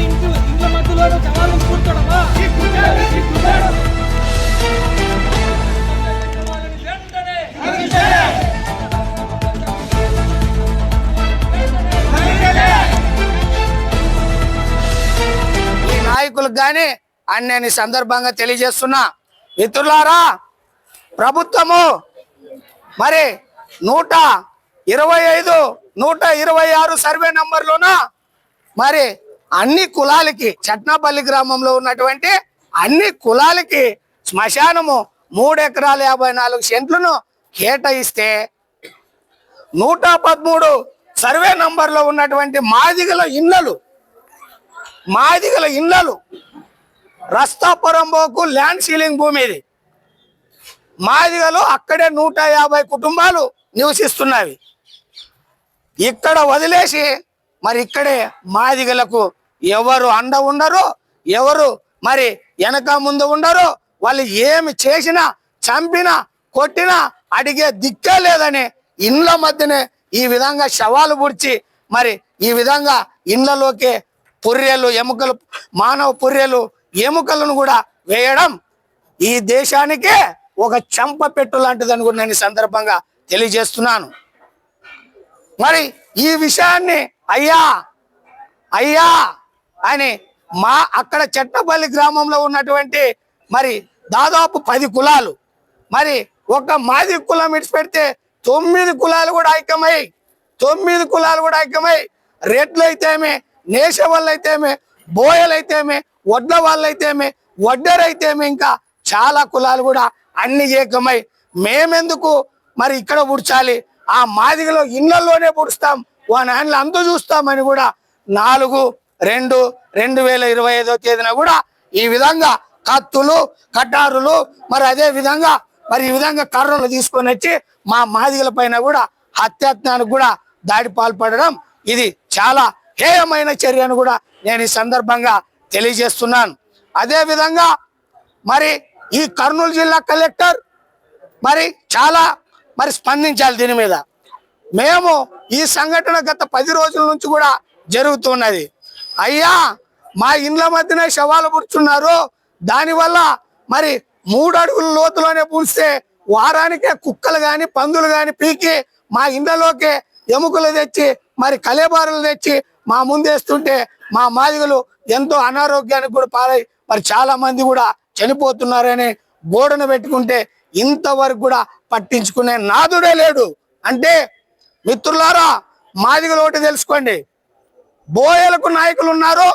ఇంట్లో మధ్యలో జవాలు కూర్చోడమా ఈ నాయకులకు గాని అని నేను ఈ సందర్భంగా తెలియజేస్తున్నా. మిత్రులారా, ప్రభుత్వము మరి 125, 126 సర్వే నంబర్లోన మరి అన్ని కులాలకి చట్నాపల్లి గ్రామంలో ఉన్నటువంటి అన్ని కులాలకి శ్మశానము 3 ఎకరాల 54 సెంట్లను కేటాయిస్తే 113 సర్వే నంబర్లో ఉన్నటువంటి మాదిగల ఇళ్ళలు రస్తాపురంబోకు ల్యాండ్ సీలింగ్ భూమి ఇది. మాదిగలు అక్కడే 150 కుటుంబాలు నివసిస్తున్నవి. ఇక్కడ వదిలేసి మరి ఇక్కడే మాదిగలకు ఎవరు అండ ఉండరు, ఎవరు మరి వెనక ముందు ఉండరు. వాళ్ళు ఏమి చేసినా, చంపినా, కొట్టినా అడిగే దిక్కే లేదని ఇండ్ల మధ్యనే ఈ విధంగా శవాలు పుడిచి మరి ఈ విధంగా ఇండ్లలోకే పుర్రెలు ఎముకలు, మానవ పుర్రెలు ఎముకలను కూడా వేయడం ఈ దేశానికే ఒక చంప పెట్టు లాంటిదని కూడా నేను ఈ సందర్భంగా తెలియజేస్తున్నాను. మరి ఈ విషయాన్ని అయ్యా అని అక్కడ చట్టపల్లి గ్రామంలో ఉన్నటువంటి మరి దాదాపు 10 కులాలు, మరి ఒక మాది కులం ఇడిచిపెడితే 9 కులాలు కూడా ఐక్యమై రెడ్లు అయితేమే, నేష వాళ్ళు అయితేమే, బోయలు అయితేమే, వడ్ల వాళ్ళు అయితేమే, వడ్డరైతేమే, ఇంకా చాలా కులాలు కూడా అన్ని ఏకమై మేమెందుకు మరి ఇక్కడ పుడ్చాలి, ఆ మాదిగలో ఇళ్లలోనే పుడుస్తాం, వాని ఆయనలు అంత చూస్తామని కూడా 4/2/2025 తేదీన కూడా ఈ విధంగా కత్తులు, కటారులు మరి అదే విధంగా మరి ఈ విధంగా కర్రలు తీసుకొని వచ్చి మా మాదిగల పైన కూడా హత్యాత్నానికి కూడా దాడి పాల్పడడం ఇది చాలా హేయమైన చర్యను కూడా నేను ఈ సందర్భంగా తెలియజేస్తున్నాను. అదే విధంగా మరి ఈ కర్నూలు జిల్లా కలెక్టర్ మరి చాలా మరి స్పందించాలి దీని మీద. మేము ఈ సంఘటన గత 10 రోజుల నుంచి కూడా జరుగుతున్నది. అయ్యా, మా ఇండ్ల మధ్యనే శవాలు పుడుతున్నారు, దానివల్ల మరి 3 అడుగుల లోతులోనే పూస్తే వారానికే కుక్కలు కానీ పందులు కానీ పీకి మా ఇండ్లలోకే ఎముకలు తెచ్చి మరి కలేబారులు తెచ్చి మా ముందేస్తుంటే మా మాదిగలు ఎంతో అనారోగ్యానికి కూడా పాలై మరి చాలా మంది కూడా చనిపోతున్నారని గోడను పెట్టుకుంటే ఇంతవరకు కూడా పట్టించుకునే నాదుడే లేడు. అంటే మిత్రులారా, మాదిగలు ఒకటి తెలుసుకోండి, బోయలకు నాయకులు ఉన్నారు,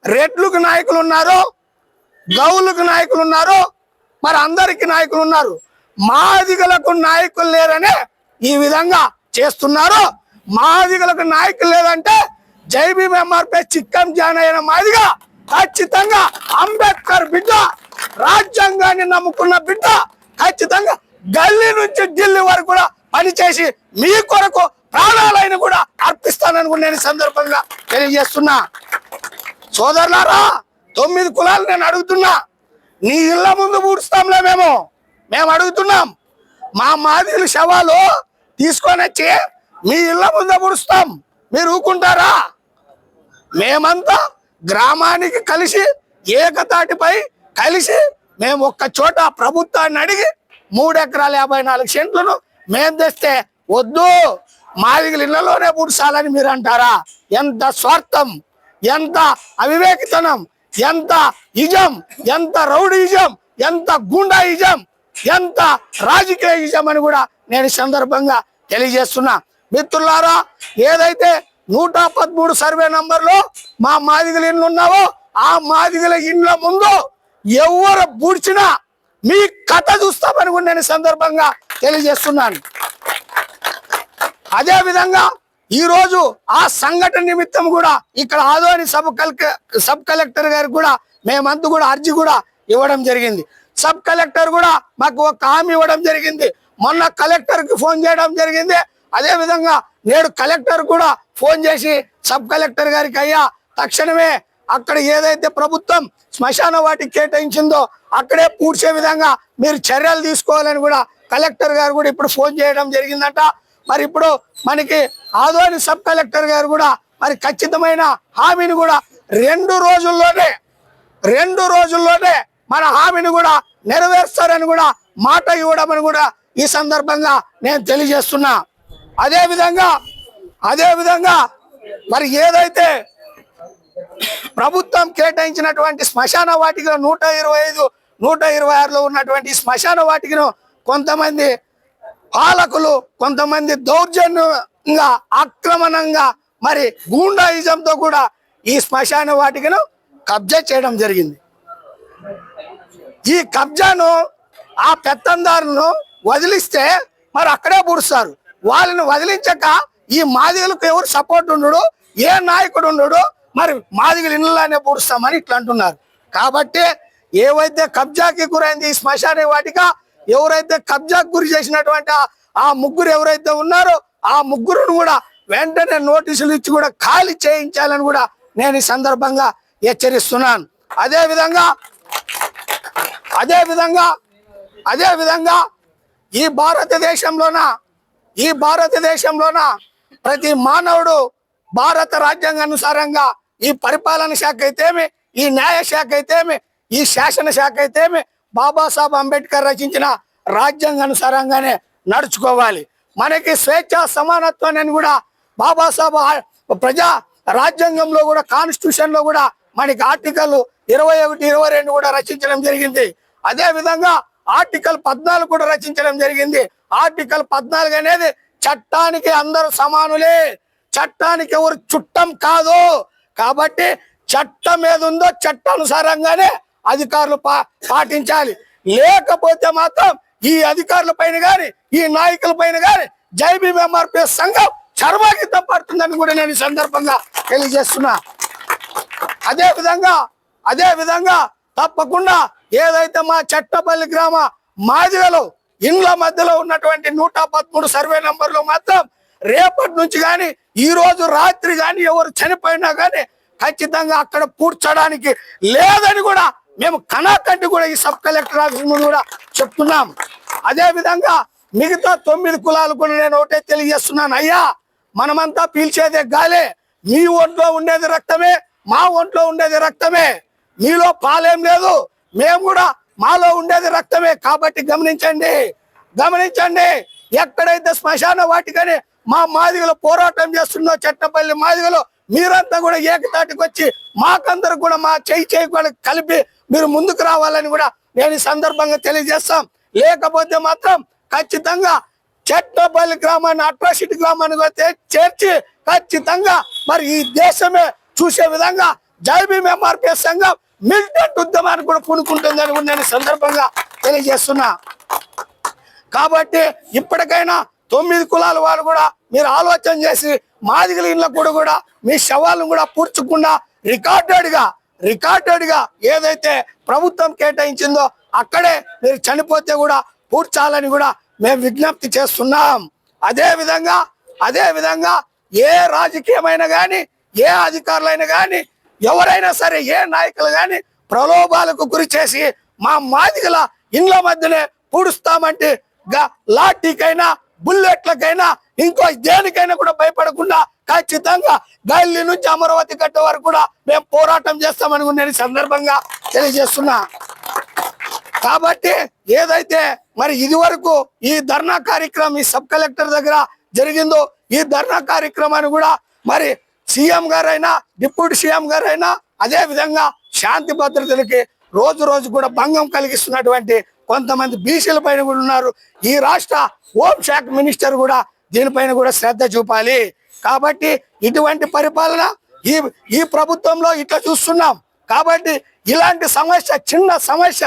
రెడ్లకు నాయకులు ఉన్నారు, గౌలకు నాయకులు ఉన్నారు, మరి అందరికి నాయకులు ఉన్నారు. మాదిగలకు నాయకులు లేరనే ఈ విధంగా చేస్తున్నారు. మాదిగలకు నాయకులు లేదంటే జైబీఎం ఎంఆర్పీ చిక్కం జాన్ అయిన మాదిగ ఖచ్చితంగా అంబేద్కర్ బిడ్డ, రాజ్యాంగాన్ని నమ్ముకున్న బిడ్డ, ఖచ్చితంగా గల్లీ నుంచి ఢిల్లీ వరకు కూడా పనిచేసి మీ కొరకు ప్రాణాలైన కూడా అర్పిస్తానని కూడా నేను సందర్భంగా తెలియజేస్తున్నా. సోదరులారా, 9 కులాలు నేను అడుగుతున్నా, నీ ఇళ్ళ ముందు పూడుస్తాంలే మేము అడుగుతున్నాం. మా మాదిగల శవాలు తీసుకొని వచ్చి మీ ఇళ్ళ ముందు పూడుస్తాం, మీరు ఊరుకుంటారా? మేమంతా గ్రామానికి కలిసి ఏకతాటిపై కలిసి మేము ఒక్క చోట ప్రభుత్వాన్ని అడిగి 3 ఎకరాల 54 సెంట్లను మేము తెస్తే వద్దు, మాదిగల ఇళ్లలోనే పుడుసాలని మీరు అంటారా? ఎంత స్వార్థం, ఎంత అవివేకితనం, ఎంత ఇజం, ఎంత రౌడీయిజం, ఎంత గుండాయిజం, ఎంత రాజకీయ ఇజం అని కూడా నేను సందర్భంగా తెలియజేస్తున్నా. మిత్రులారా, ఏదైతే 113 సర్వే నంబర్లో మా మాదిగల ఇండ్లు ఉన్నావో ఆ మాదిగల ఇండ్ల ముందు ఎవరు బూడ్చినా మీ కథ చూస్తామని కూడా నేను సందర్భంగా తెలియజేస్తున్నాను. అదే విధంగా ఈ రోజు ఆ సంఘటన నిమిత్తం కూడా ఇక్కడ ఆదోని సబ్ కలెక్టర్ గారికి కూడా మేమంతా కూడా అర్జీ కూడా ఇవ్వడం జరిగింది. సబ్ కలెక్టర్ కూడా మాకు ఒక హామీ ఇవ్వడం జరిగింది. మొన్న కలెక్టర్ కి ఫోన్ చేయడం జరిగింది. అదే విధంగా నేడు కలెక్టర్ కూడా ఫోన్ చేసి సబ్ కలెక్టర్ గారికి, అయ్యా తక్షణమే అక్కడ ఏదైతే ప్రభుత్వం శ్మశాన వాటికి కేటాయించిందో అక్కడే పూడ్చే విధంగా మీరు చర్యలు తీసుకోవాలని కూడా కలెక్టర్ గారు కూడా ఇప్పుడు ఫోన్ చేయడం జరిగిందట. మరి ఇప్పుడు మనకి ఆదోని సబ్ కలెక్టర్ గారు కూడా మరి ఖచ్చితమైన హామీని కూడా రెండు రోజుల్లోనే మన హామీని కూడా నెరవేరుస్తారని కూడా మాట ఇవ్వడమని కూడా ఈ సందర్భంగా నేను తెలియజేస్తున్నా. అదే విధంగా మరి ఏదైతే ప్రభుత్వం కేటాయించినటువంటి శ్మశాన వాటికలో 125, 126లో ఉన్నటువంటి శ్మశాన వాటికను కొంతమంది పాలకులు, కొంతమంది దౌర్జన్యంగా, ఆక్రమణంగా, మరి గూండాయిజంతో కూడా ఈ శ్మశాన వాటికను కబ్జా చేయడం జరిగింది. ఈ కబ్జాను ఆ పెత్తందారులను వదిలిస్తే మరి అక్కడే పూడుస్తారు. వాళ్ళని వదిలించక ఈ మాదిగలకు ఎవరు సపోర్ట్ ఉండడు, ఏ నాయకుడు ఉండడు, మరి మాదిగలు ఇళ్ళనే పూడుస్తామని ఇట్లా అంటున్నారు. కాబట్టి ఏవైతే కబ్జాకి గురైంది ఈ శ్మశాన వాటిక, ఎవరైతే కబ్జాకు గురి చేసినటువంటి ఆ ముగ్గురు ఎవరైతే ఉన్నారో ఆ ముగ్గురును కూడా వెంటనే నోటీసులు ఇచ్చి కూడా ఖాళీ చేయించాలని కూడా నేను ఈ సందర్భంగా హెచ్చరిస్తున్నాను. అదే విధంగా ఈ భారతదేశంలోన ప్రతి మానవుడు భారత రాజ్యాంగానుసారంగా ఈ పరిపాలన శాఖ అయితేమి, ఈ న్యాయ శాఖ అయితేమి, ఈ శాసన శాఖ అయితేమి బాబాసాహెబ్ అంబేద్కర్ రచించిన రాజ్యాంగానుసారంగానే నడుచుకోవాలి. మనకి స్వేచ్ఛ సమానత్వాన్ని కూడా బాబాసాహెబ్ ప్రజా రాజ్యాంగంలో కూడా, కాన్స్టిట్యూషన్ లో కూడా మనకి ఆర్టికల్ 21, 22 కూడా రచించడం జరిగింది. అదే విధంగా ఆర్టికల్ 14 కూడా రచించడం జరిగింది. ఆర్టికల్ 14 అనేది చట్టానికి అందరూ సమానులే, చట్టానికి ఎవరు చుట్టం కాదు. కాబట్టి చట్టం ఏదుందో చట్టానుసారంగానే అధికారులు పాటించాలి. లేకపోతే మాత్రం ఈ అధికారుల పైన కానీ, ఈ నాయకుల పైన కానీ జై భీమ్ ఎంఆర్పిఎస్ సంఘం చర్మగీతం పడుతుందని కూడా నేను ఈ సందర్భంగా తెలియజేస్తున్నా. అదే విధంగా తప్పకుండా ఏదైతే మా చట్టపల్లి గ్రామ మాదిగలు ఇండ్ల మధ్యలో ఉన్నటువంటి 113 సర్వే నంబర్లో మాత్రం రేపటి నుంచి కానీ, ఈ రోజు రాత్రి కానీ ఎవరు చనిపోయినా కానీ ఖచ్చితంగా అక్కడ పూడ్చడానికి లేదని కూడా మేము కనాకంటి కూడా ఈ సబ్ కలెక్టర్ ఆఫీస్ ముందు కూడా చెప్తున్నాం. అదే విధంగా మిగతా 9 కులాలు కూడా నేను ఒకటే తెలియజేస్తున్నాను. అయ్యా, మనమంతా పీల్చేదే గాలే. మీ ఒంట్లో ఉండేది రక్తమే, మా ఒంట్లో ఉండేది రక్తమే. మీలో పాలేం లేదు, మేము కూడా మాలో ఉండేది రక్తమే. కాబట్టి గమనించండి. ఎక్కడైతే శ్మశాన వాటికని మా మాదిగలు పోరాటం చేస్తుందో చట్టపల్లి మాదిగలు, మీరంతా కూడా ఏకతాటికి వచ్చి మాకందరూ కూడా మా చేయి కూడా కలిపి మీరు ముందుకు రావాలని కూడా నేను ఈ సందర్భంగా తెలియజేస్తాం. లేకపోతే మాత్రం ఖచ్చితంగా చట్టపల్లి గ్రామాన్ని అట్రాసిటీ గ్రామాన్ని చేర్చి ఖచ్చితంగా మరి ఈ దేశమే చూసే విధంగా జై భీమ్ ఎంఆర్పిఎస్ సంఘం మిలిటెంట్ ఉద్యమాన్ని కూడా పూనుకుంటుందని కూడా నేను సందర్భంగా తెలియజేస్తున్నా. కాబట్టి ఇప్పటికైనా 9 కులాల వారు కూడా మీరు ఆలోచన చేసి మాదిగల ఇళ్ళ కూడా మీ శవాలను కూడా పూడ్చకుండా రికార్డెడ్ గా ఏదైతే ప్రభుత్వం కేటాయించిందో అక్కడే మీరు చనిపోతే కూడా పూడ్చాలని కూడా మేము విజ్ఞప్తి చేస్తున్నాం. అదే విధంగా ఏ రాజకీయమైనా కానీ, ఏ అధికారులైనా కానీ, ఎవరైనా సరే, ఏ నాయకులు కానీ ప్రలోభాలకు గురి చేసి మా మాదిగల ఇండ్ల మధ్యనే పూడుస్తామంటే లాఠీకైనా, బుల్లెట్లకైనా, ఇంకో దేనికైనా కూడా భయపడకుండా ఖచ్చితంగా గల్లీ నుంచి అమరావతి కట్టే వరకు కూడా మేము పోరాటం చేస్తామని నేను సందర్భంగా తెలియజేస్తున్నా. కాబట్టి ఏదైతే మరి ఇది వరకు ఈ ధర్నా కార్యక్రమం ఈ సబ్ కలెక్టర్ దగ్గర జరిగిందో, ఈ ధర్నా కార్యక్రమాన్ని కూడా మరి సీఎం గారైనా, డిప్యూటీ సీఎం గారైనా, అదే విధంగా శాంతి భద్రతలకి రోజు కూడా భంగం కలిగిస్తున్నటువంటి కొంతమంది బీసీల పైన కూడా ఉన్నారు. ఈ రాష్ట్ర హోంశాఖ మినిస్టర్ కూడా దీనిపైన కూడా శ్రద్ధ చూపాలి. కాబట్టి ఇటువంటి పరిపాలన ఈ ప్రభుత్వంలో ఇట్లా చూస్తున్నాం. కాబట్టి ఇలాంటి సమస్య, చిన్న సమస్య,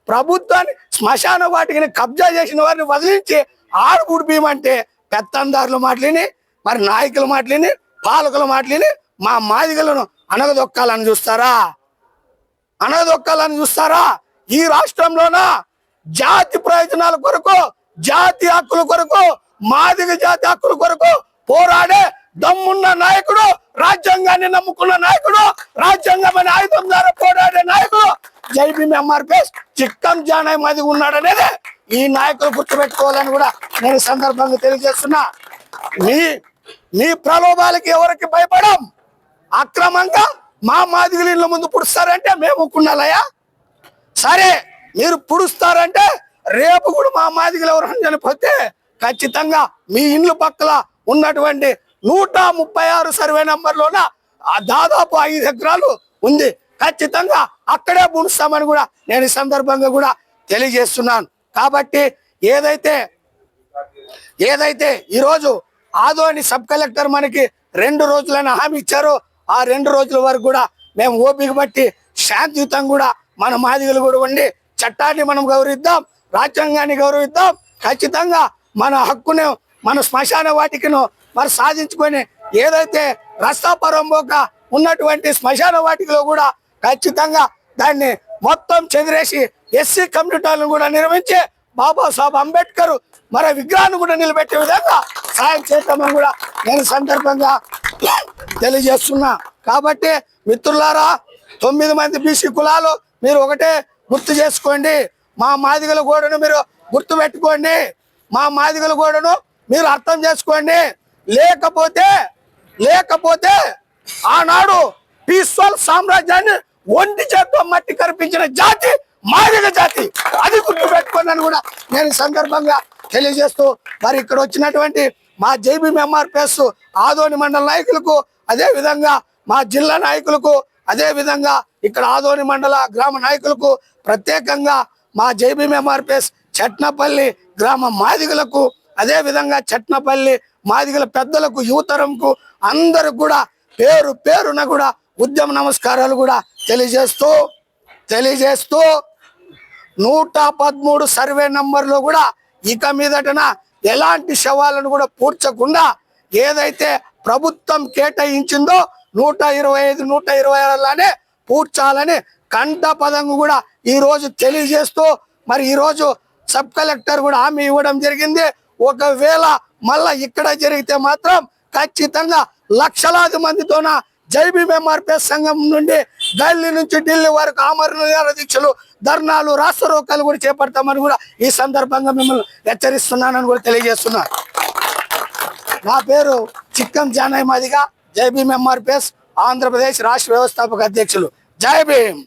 ప్రభుత్వాన్ని శ్మశాన వాటికి కబ్జా చేసిన వారిని వదిలించి ఆడుగుడు బీమంటే పెత్తందారులు మాటలిని, మరి నాయకుల మాటలిని, పాలకుల మాటలిని మా మాదిగలను అనగదొక్కాలని చూస్తారా? ఈ రాష్ట్రంలోన జాతి ప్రయోజనాల కొరకు, జాతి హక్కుల కొరకు, మాదిగ జాతి హక్కుల కొరకు పోరాడే దమ్మున్న నాయకుడు, రాజ్యాంగాన్ని నమ్ముకున్న నాయకుడు, రాజ్యాంగమైన ఆయుధం ద్వారా పోరాడే నాయకుడు జై భీమ్ ఎంఆర్పిఎస్ చిక్కం జానయ్య మాదిగ ఉన్నాడనేది ఈ నాయకులు గుర్తుపెట్టుకోవాలని కూడా నేను సందర్భంగా తెలియజేస్తున్నా. మీ ప్రలోభాలకి ఎవరికి భయపడం, అక్రమంగా మా మాదిగల ఇళ్ళ ముందు పుడుస్తారంటే మేము ఒప్పుకున్నాలయ్యా. సరే మీరు పుడుస్తారంటే రేపు కూడా మా మాదిగలు ఎవరైనా చనిపోతే ఖచ్చితంగా మీ ఇండ్ల పక్కల ఉన్నటువంటి 136 సర్వే నంబర్లోన దాదాపు 5 ఎకరాలు ఉంది. ఖచ్చితంగా అక్కడే పుడుస్తామని కూడా నేను ఈ సందర్భంగా కూడా తెలియజేస్తున్నాను. కాబట్టి ఏదైతే ఈరోజు ఆదోని సబ్ కలెక్టర్ మనకి 2 రోజులైన హామీ ఇచ్చారో ఆ 2 రోజుల వరకు కూడా మేము ఓపిక బట్టి శాంతియుతంగా కూడా మన మాదిగలు కూడా ఉండి చట్టాన్ని మనం గౌరవిద్దాం, రాజ్యాంగాన్ని గౌరవిద్దాం. ఖచ్చితంగా మన హక్కును మన శ్మశాన వాటికను మరి సాధించుకొని ఏదైతే రస్తాపరంబోక ఉన్నటువంటి శ్మశాన వాటికలో కూడా ఖచ్చితంగా దాన్ని మొత్తం చెదిరేసి ఎస్సీ కమ్యూనిటీలను కూడా నిర్మించి బాబాసాహెబ్ అంబేద్కర్ మరి విగ్రహాన్ని కూడా నిలబెట్టే విధంగా సాయం చేద్దామని కూడా నేను సందర్భంగా తెలియజేస్తున్నా. కాబట్టి మిత్రులారా, 9 మంది బీసీ కులాలు మీరు ఒకటే గుర్తు చేసుకోండి. మా మాదిగల గోడను మీరు గుర్తు పెట్టుకోండి, మా మాదిగల గోడను మీరు అర్థం చేసుకోండి. లేకపోతే ఆనాడు పీస్వల్ సామ్రాజ్యాన్ని ఒంటి చేత్తో మట్టి కనిపించిన జాతి మాదిగ జాతి, అది గుర్తు పెట్టుకోండి కూడా నేను సందర్భంగా తెలియజేస్తూ మరి ఇక్కడ వచ్చినటువంటి మా JBMMRPS ఆదోని మండల నాయకులకు, అదే విధంగా మా జిల్లా నాయకులకు, అదే విధంగా ఇక్కడ ఆదోని మండల గ్రామ నాయకులకు, ప్రత్యేకంగా మా JBMMRPS చట్నపల్లి గ్రామ మాదిగలకు, అదే విధంగా చట్నపల్లి మాదిగల పెద్దలకు, యువతరంకు అందరూ కూడా పేరు పేరున కూడా ఉద్యమ నమస్కారాలు కూడా తెలియజేస్తూ 113 సర్వే నంబర్లో కూడా ఇక మీదటన ఎలాంటి శవాలను కూడా పూడ్చకుండా ఏదైతే ప్రభుత్వం కేటాయించిందో 125, 126 పూడ్చాలని కంట పదంగా కూడా ఈ రోజు తెలియజేస్తూ మరి ఈ రోజు సబ్ కలెక్టర్ కూడా హామీ ఇవ్వడం జరిగింది. ఒకవేళ మళ్ళా ఇక్కడ జరిగితే మాత్రం ఖచ్చితంగా లక్షలాది మందితోన JBMMRPS సంఘం నుండి గల్లీ నుంచి ఢిల్లీ వరకు ఆమరణ దీక్షలు, ధర్నాలు, రాస్తారోకాలు కూడా చేపడతామని కూడా ఈ సందర్భంగా మిమ్మల్ని హెచ్చరిస్తున్నానని కూడా తెలియజేస్తున్నా. నా పేరు చిక్కం జానయ్య మాదిగ, JBMMRPS ఆంధ్రప్రదేశ్ రాష్ట్ర వ్యవస్థాపక అధ్యక్షులు. జై భీమ్.